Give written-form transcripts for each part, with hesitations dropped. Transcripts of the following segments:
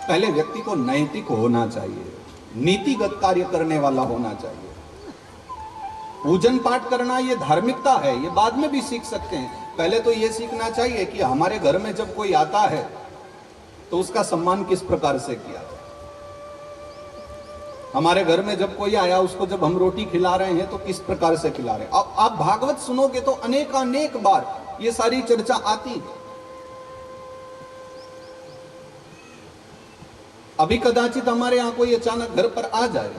पहले व्यक्ति को नैतिक होना चाहिए, नीतिगत कार्य करने वाला होना चाहिए। पूजन पाठ करना ये धार्मिकता है, ये बाद में भी सीख सकते हैं। पहले तो ये सीखना चाहिए कि हमारे घर में जब कोई आता है तो उसका सम्मान किस प्रकार से किया जाए। हमारे घर में जब कोई आया, उसको जब हम रोटी खिला रहे हैं तो किस प्रकार से खिला रहे हैं। अब आप भागवत सुनोगे तो अनेक बार ये सारी चर्चा आती है। अभी कदाचित हमारे यहां कोई अचानक घर पर आ जाए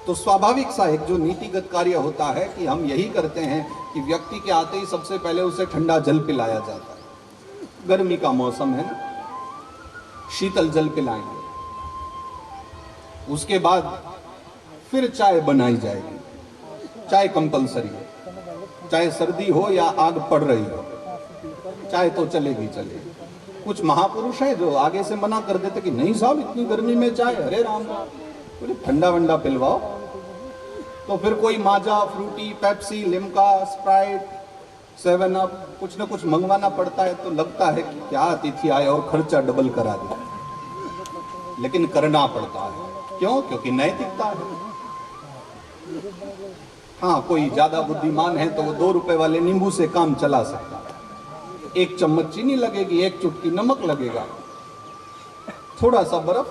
तो स्वाभाविक सा एक जो नीतिगत कार्य होता है कि हम यही करते हैं कि व्यक्ति के आते ही सबसे पहले उसे ठंडा जल पिलाया जाता है। गर्मी का मौसम है ना, शीतल जल पिलाएंगे, उसके बाद फिर चाय बनाई जाएगी। चाय कंपलसरी है, चाहे सर्दी हो या आग पड़ रही हो, चाय तो चलेगी। कुछ महापुरुष हैं जो आगे से मना कर देते कि नहीं साहब इतनी गर्मी में चाय, अरे राम राम, ठंडा वंडा पिलवाओ। तो फिर कोई Maaza, Frooti, Pepsi, Limca, Sprite, 7 up कुछ न कुछ मंगवाना पड़ता है। तो लगता है कि क्या अतिथि आए और खर्चा डबल करा दिया, लेकिन करना पड़ता है। क्यों? क्योंकि नैतिकता है। हाँ, कोई ज्यादा बुद्धिमान है तो वो 2 रुपए वाले नींबू से काम चला सकता है। 1 चम्मच चीनी लगेगी, 1 चुटकी नमक लगेगा, थोड़ा सा बर्फ,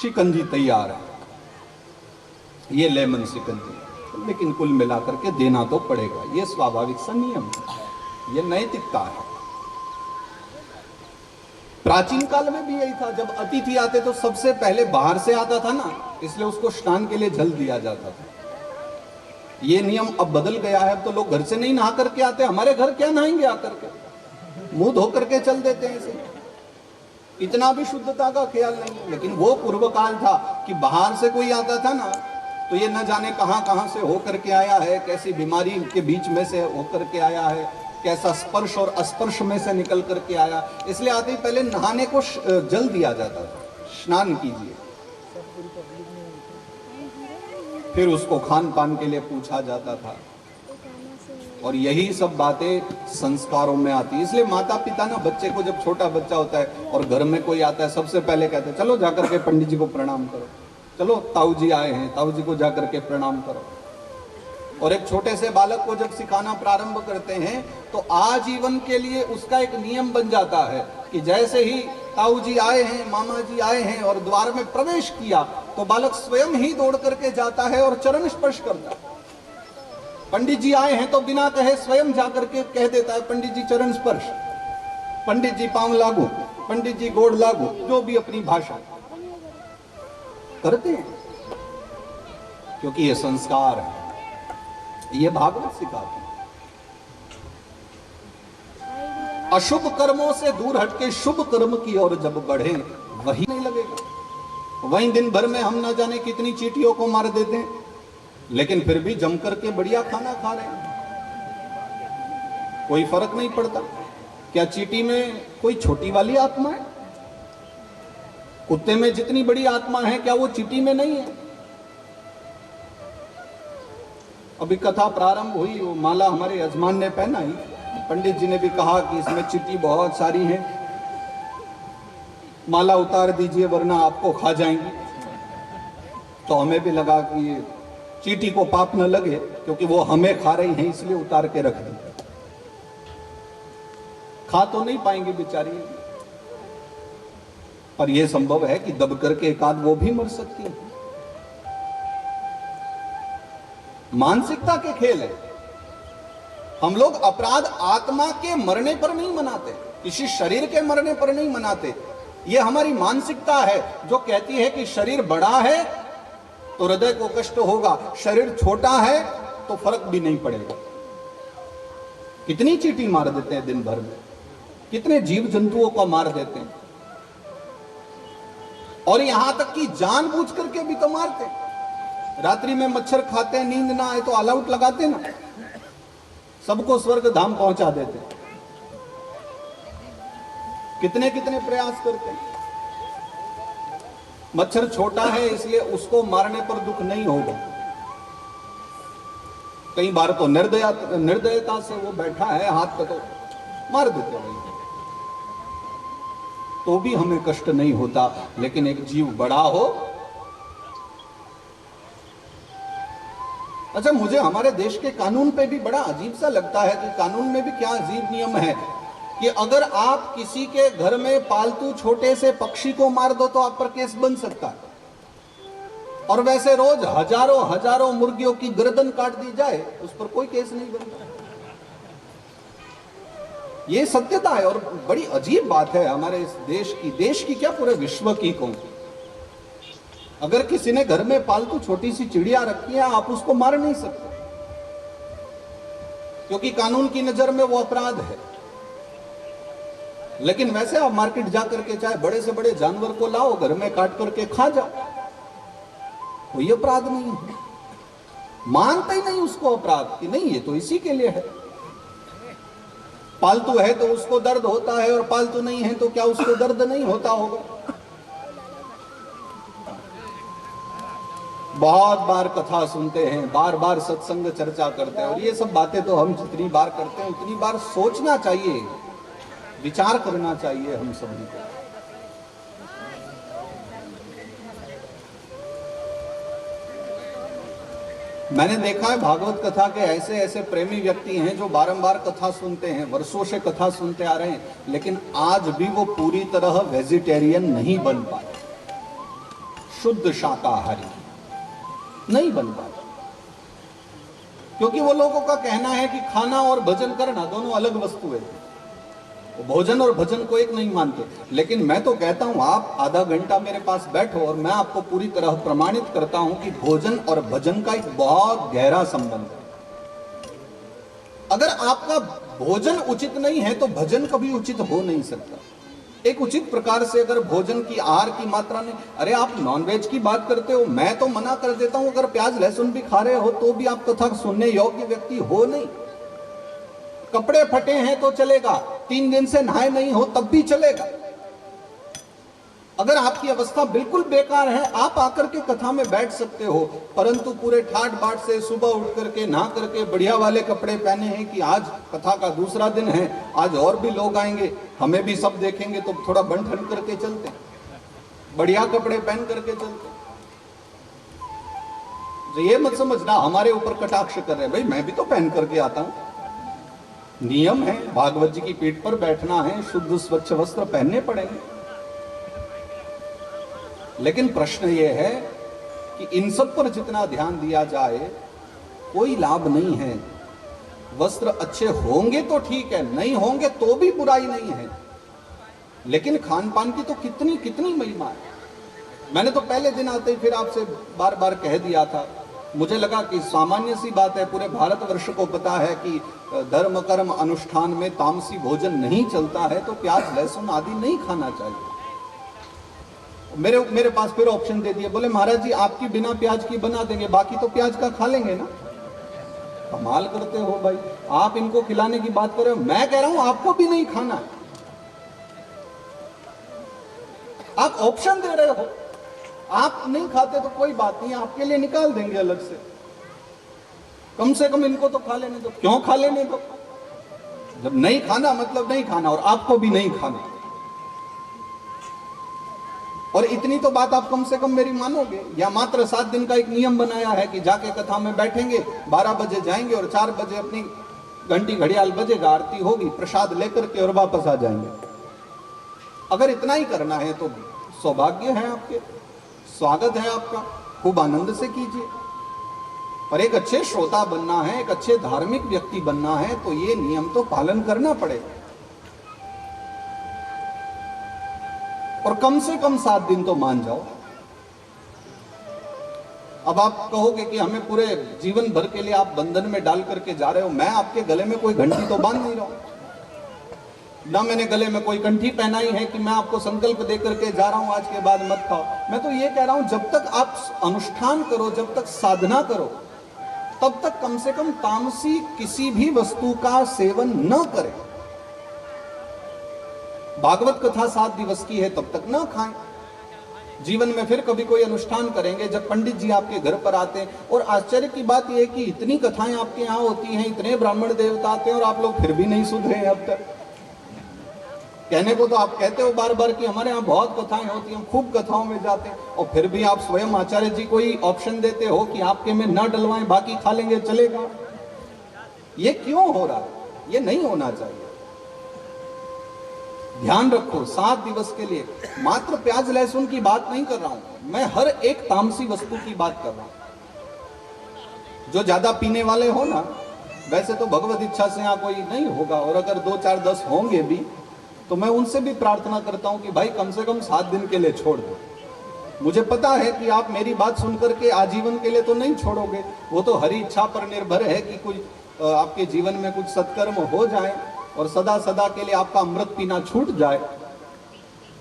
शिकंजी तैयार है। ये लेमन शिकंजी, लेकिन कुल मिलाकर के देना तो पड़ेगा। ये स्वाभाविक सा नियम है, ये नैतिकता है। प्राचीन काल में भी यही था। जब अतिथि आते तो सबसे पहले बाहर से आता था ना, इसलिए उसको स्नान के लिए जल दिया जाता था। ये नियम अब बदल गया है। अब तो लोग घर से नहीं नहा करके आते। हमारे घर क्या नहाएंगे आकर के, मुंह धो करके चल देते हैं इसे। इतना भी शुद्धता का ख्याल नहीं। लेकिन वो पूर्व काल था कि बाहर से कोई आता था ना तो ये न जाने कहां से होकर के आया है, कैसी बीमारी के बीच में से होकर के आया है, कैसा स्पर्श और अस्पर्श में से निकल करके आया। इसलिए आते ही पहले नहाने को जल दिया जाता था, स्नान कीजिए। फिर उसको खान पान के लिए पूछा जाता था। और यही सब बातें संस्कारों में आती। इसलिए माता पिता ना बच्चे को, जब छोटा बच्चा होता है और घर में कोई आता है, सबसे पहले कहते हैं चलो जाकर के पंडित जी को प्रणाम करो, चलो ताऊ जी आए हैं, ताऊ जी को जाकर के प्रणाम करो। और एक छोटे से बालक को जब सिखाना प्रारंभ करते हैं तो आजीवन के लिए उसका एक नियम बन जाता है कि जैसे ही ताऊ जी आए हैं, मामा जी आए हैं और द्वार में प्रवेश किया तो बालक स्वयं ही दौड़ करके जाता है और चरण स्पर्श करता है। पंडित जी आए हैं तो बिना कहे स्वयं जाकर के कह देता है पंडित जी चरण स्पर्श, पंडित जी पांव लागू, पंडित जी गोड़ लागू, जो भी अपनी भाषा करते हैं, क्योंकि ये संस्कार है, ये भागवत सिखाते हैं। अशुभ कर्मों से दूर हटके शुभ कर्म की ओर जब बढ़े वही नहीं लगेगा। वहीं दिन भर में हम ना जाने कितनी चींटियों को मार देते हैं, लेकिन फिर भी जम करके बढ़िया खाना खा रहे हैं, कोई फर्क नहीं पड़ता। क्या चींटी में कोई छोटी वाली आत्मा है? कुत्ते में जितनी बड़ी आत्मा है क्या वो चींटी में नहीं है? अभी कथा प्रारंभ हुई, वो माला हमारे यजमान ने पहनाई, पंडित जी ने भी कहा कि इसमें चींटी बहुत सारी हैं, माला उतार दीजिए वरना आपको खा जाएंगी। तो हमें भी लगा कि चींटी को पाप न लगे, क्योंकि वो हमें खा रही हैं, इसलिए उतार के रख दी। खा तो नहीं पाएंगे बेचारी, पर यह संभव है कि दब करके एक आध वो भी मर सकती है। मानसिकता के खेल है। हम लोग अपराध आत्मा के मरने पर नहीं मनाते, किसी शरीर के मरने पर नहीं मनाते। यह हमारी मानसिकता है जो कहती है कि शरीर बड़ा है तो हृदय को कष्ट होगा, शरीर छोटा है तो फर्क भी नहीं पड़ेगा। कितनी चींटी मार देते हैं दिन भर में, कितने जीव जंतुओं को मार देते हैं, और यहां तक कि जानबूझ करके भी तो मारते हैं। रात्रि में मच्छर खाते हैं, नींद ना आए तो ऑल आउट लगाते ना, सबको स्वर्ग धाम पहुंचा देते। कितने कितने प्रयास करते हैं। मच्छर छोटा है इसलिए उसको मारने पर दुख नहीं होगा। कई बार तो निर्दयता से वो बैठा है, हाथ पे तो मार देते हैं। तो भी हमें कष्ट नहीं होता, लेकिन एक जीव बड़ा हो। अच्छा, मुझे हमारे देश के कानून पे भी बड़ा अजीब सा लगता है कि कानून में भी क्या अजीब नियम है कि अगर आप किसी के घर में पालतू छोटे से पक्षी को मार दो तो आप पर केस बन सकता है, और वैसे रोज हजारों हजारों मुर्गियों की गर्दन काट दी जाए उस पर कोई केस नहीं बनता। ये सत्यता है और बड़ी अजीब बात है हमारे इस देश की क्या पूरे विश्व की कहूं। अगर किसी ने घर में पालतू छोटी सी चिड़िया रखी है, आप उसको मार नहीं सकते, क्योंकि कानून की नजर में वो अपराध है। लेकिन वैसे आप मार्केट जाकर के चाहे बड़े से बड़े जानवर को लाओ, घर में काट करके खा जाओ, कोई अपराध नहीं है। मानते ही नहीं उसको अपराध कि नहीं, ये तो इसी के लिए है। पालतू है तो उसको दर्द होता है, और पालतू नहीं है तो क्या उसको दर्द नहीं होता होगा। बहुत बार कथा सुनते हैं, बार बार सत्संग चर्चा करते हैं, और ये सब बातें तो हम जितनी बार करते हैं उतनी बार सोचना चाहिए, विचार करना चाहिए हम सभी को। मैंने देखा है भागवत कथा के ऐसे ऐसे प्रेमी व्यक्ति हैं जो बारंबार कथा सुनते हैं, वर्षों से कथा सुनते आ रहे हैं, लेकिन आज भी वो पूरी तरह वेजिटेरियन नहीं बन पाए, शुद्ध शाकाहारी नहीं बन पाए, क्योंकि वो लोगों का कहना है कि खाना और भजन करना दोनों अलग वस्तु है। वो भोजन और भजन को एक नहीं मानते। लेकिन मैं तो कहता हूं आप आधा घंटा मेरे पास बैठो और मैं आपको पूरी तरह प्रमाणित करता हूं कि भोजन और भजन का एक बहुत गहरा संबंध है। अगर आपका भोजन उचित नहीं है तो भजन कभी उचित हो नहीं सकता। एक उचित प्रकार से अगर भोजन की आहार की मात्रा नहीं, अरे आप नॉनवेज की बात करते हो, मैं तो मना कर देता हूं, अगर प्याज लहसुन भी खा रहे हो तो भी आप कथा सुनने योग्य व्यक्ति हो नहीं। कपड़े फटे हैं तो चलेगा, 3 दिन से नहाए नहीं हो तब भी चलेगा। अगर आपकी अवस्था बिल्कुल बेकार है, आप आकर के कथा में बैठ सकते हो, परंतु पूरे ठाट बाट से सुबह उठ करके नहा करके बढ़िया वाले कपड़े पहने हैं कि आज कथा का दूसरा दिन है, आज और भी लोग आएंगे, हमें भी सब देखेंगे, तो थोड़ा बन ठन करके चलते, बढ़िया कपड़े पहन करके चलते। तो ये मत समझना हमारे ऊपर कटाक्ष कर रहे हैं, भाई मैं भी तो पहन करके आता हूं। नियम है, भागवत जी की पीठ पर बैठना है, शुद्ध स्वच्छ वस्त्र पहनने पड़ेंगे। लेकिन प्रश्न यह है कि इन सब पर जितना ध्यान दिया जाए कोई लाभ नहीं है। वस्त्र अच्छे होंगे तो ठीक है, नहीं होंगे तो भी बुराई नहीं है, लेकिन खान पान की तो कितनी कितनी महिमा है। मैंने तो पहले दिन आते ही फिर आपसे बार बार कह दिया था, मुझे लगा कि सामान्य सी बात है, पूरे भारतवर्ष को पता है कि धर्म कर्म अनुष्ठान में तामसी भोजन नहीं चलता है, तो प्याज लहसुन आदि नहीं खाना चाहिए। मेरे पास फिर ऑप्शन दे दिए, बोले महाराज जी आपकी बिना प्याज की बना देंगे, बाकी तो प्याज का खा लेंगे ना। कमाल करते हो भाई, आप इनको खिलाने की बात कर रहे हो, मैं कह रहा हूं आपको भी नहीं खाना। आप ऑप्शन दे रहे हो, आप नहीं खाते तो कोई बात नहीं, आपके लिए निकाल देंगे अलग से, कम से कम इनको तो खा लेने दो। क्यों खा लेने दो? जब नहीं खाना मतलब नहीं खाना, और आपको भी नहीं खाना। और इतनी तो बात आप कम से कम मेरी मानोगे। या मात्र 7 दिन का एक नियम बनाया है कि जाके कथा में बैठेंगे, 12 बजे जाएंगे और 4 बजे अपनी घंटी घड़ियाल बजेगा, आरती होगी, प्रसाद लेकर के और वापस आ जाएंगे। अगर इतना ही करना है तो सौभाग्य है आपके, स्वागत है आपका, खूब आनंद से कीजिए। पर एक अच्छे श्रोता बनना है, एक अच्छे धार्मिक व्यक्ति बनना है, तो ये नियम तो पालन करना पड़ेगा। और कम से कम 7 दिन तो मान जाओ। अब आप कहोगे कि हमें पूरे जीवन भर के लिए आप बंधन में डाल करके जा रहे हो। मैं आपके गले में कोई घंटी तो बांध नहीं रहा हूं, ना मैंने गले में कोई कंठी पहनाई है कि मैं आपको संकल्प दे करके जा रहा हूं आज के बाद मत खाओ। मैं तो ये कह रहा हूं जब तक आप अनुष्ठान करो, जब तक साधना करो, तब तक कम से कम तामसी किसी भी वस्तु का सेवन न करें। भागवत कथा 7 दिवस की है, तब तक ना खाएं। जीवन में फिर कभी कोई अनुष्ठान करेंगे, जब पंडित जी आपके घर पर आते हैं। और आश्चर्य की बात यह है कि इतनी कथाएं आपके यहाँ होती हैं, इतने ब्राह्मण देवता आते हैं, और आप लोग फिर भी नहीं सुधरे हैं अब तक। कहने को तो आप कहते हो बार बार कि हमारे यहाँ बहुत कथाएं होती हैं, हम खूब कथाओं में जाते हैं, और फिर भी आप स्वयं आचार्य जी को ही ऑप्शन देते हो कि आपके में न डलवाएं, बाकी खा लेंगे, चलेगा। ये क्यों हो रहा है? ये नहीं होना चाहिए। ध्यान रखो, 7 दिवस के लिए मात्र प्याज लहसुन की बात नहीं कर रहा हूं मैं, हर एक तामसी वस्तु की बात कर रहा हूं। जो ज्यादा पीने वाले हो ना, वैसे तो भगवत इच्छा से यहाँ कोई नहीं होगा, और अगर 2 4 10 होंगे भी तो मैं उनसे भी प्रार्थना करता हूं कि भाई कम से कम 7 दिन के लिए छोड़ दो। मुझे पता है कि आप मेरी बात सुनकर के आजीवन के लिए तो नहीं छोड़ोगे, वो तो हरी इच्छा पर निर्भर है कि कुछ आपके जीवन में कुछ सत्कर्म हो जाए और सदा सदा के लिए आपका अमृत पीना छूट जाए।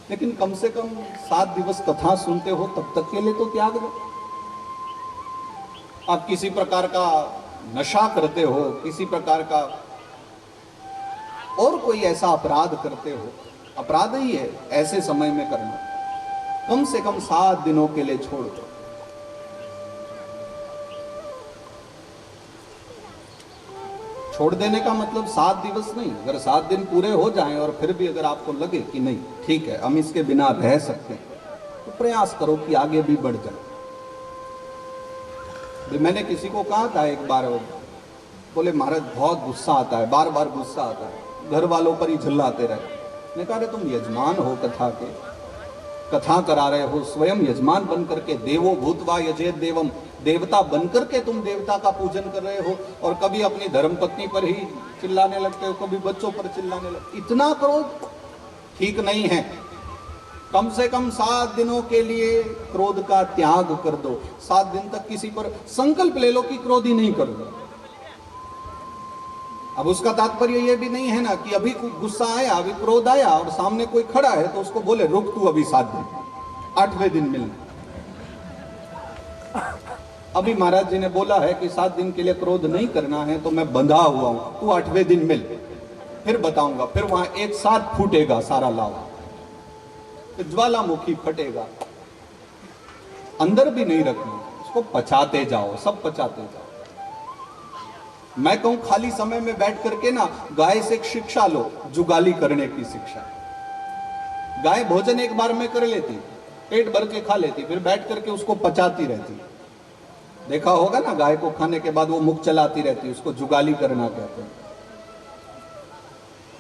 लेकिन कम से कम 7 दिवस कथा सुनते हो तब तक के लिए तो त्याग दो। आप किसी प्रकार का नशा करते हो, किसी प्रकार का और कोई ऐसा अपराध करते हो, अपराध ही है ऐसे समय में करना, कम से कम 7 दिनों के लिए छोड़ दो। छोड़ देने का मतलब 7 दिवस नहीं, अगर 7 दिन पूरे हो जाएं और फिर भी अगर आपको लगे कि नहीं ठीक है हम इसके बिना रह सकते हैं, तो प्रयास करो कि आगे भी बढ़ जाए। मैंने किसी को कहा था एक बार, बोले महाराज बहुत गुस्सा आता है, बार बार गुस्सा आता है, घर वालों पर ही झल्लाते रहे। मैंने कहा तुम यजमान हो कथा के, कथा करा रहे हो, स्वयं यजमान बन करके, देवो भूतवा यजेत देवम, देवता बनकर के तुम देवता का पूजन कर रहे हो, और कभी अपनी धर्मपत्नी पर ही चिल्लाने लगते हो, कभी बच्चों पर चिल्लाने लगते। इतना क्रोध ठीक नहीं है। कम से कम 7 दिनों के लिए क्रोध का त्याग कर दो। 7 दिन तक किसी पर संकल्प ले लो कि क्रोध ही नहीं करूंगा। अब उसका तात्पर्य ये भी नहीं है ना कि अभी गुस्सा आया, अभी क्रोध आया और सामने कोई खड़ा है तो उसको बोले रुक तू अभी 7 दिन, 8वें दिन मिलना। अभी महाराज जी ने बोला है कि 7 दिन के लिए क्रोध नहीं करना है, तो मैं बंधा हुआ हूं, तू 8वें दिन मिल, फिर बताऊंगा। फिर वहां एक साथ फूटेगा सारा लावा, ज्वालामुखी फटेगा। अंदर भी नहीं रखना, उसको पचाते जाओ, सब पचाते जाओ। मैं कहूं खाली समय में बैठ करके ना गाय से एक शिक्षा लो, जुगाली करने की शिक्षा। गाय भोजन एक बार में कर लेती, पेट भर के खा लेती, फिर बैठ करके उसको पचाती रहती। देखा होगा ना, गाय को खाने के बाद वो मुख चलाती रहती, उसको जुगाली करना कहते हैं।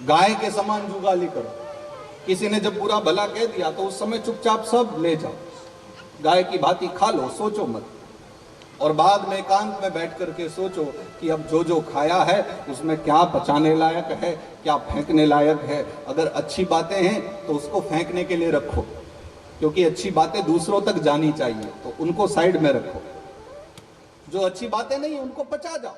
गाय के समान जुगाली करो। किसी ने जब बुरा भला कह दिया तो उस समय चुपचाप सब ले जाओ, गाय की भांति खा लो, सोचो मत। और बाद में एकांत में बैठ करके सोचो कि अब जो जो खाया है उसमें क्या पचाने लायक है, क्या फेंकने लायक है। अगर अच्छी बातें हैं तो उसको फेंकने के लिए रखो, क्योंकि अच्छी बातें दूसरों तक जानी चाहिए, तो उनको साइड में रखो। जो अच्छी बातें नहीं उनको पचा जाओ।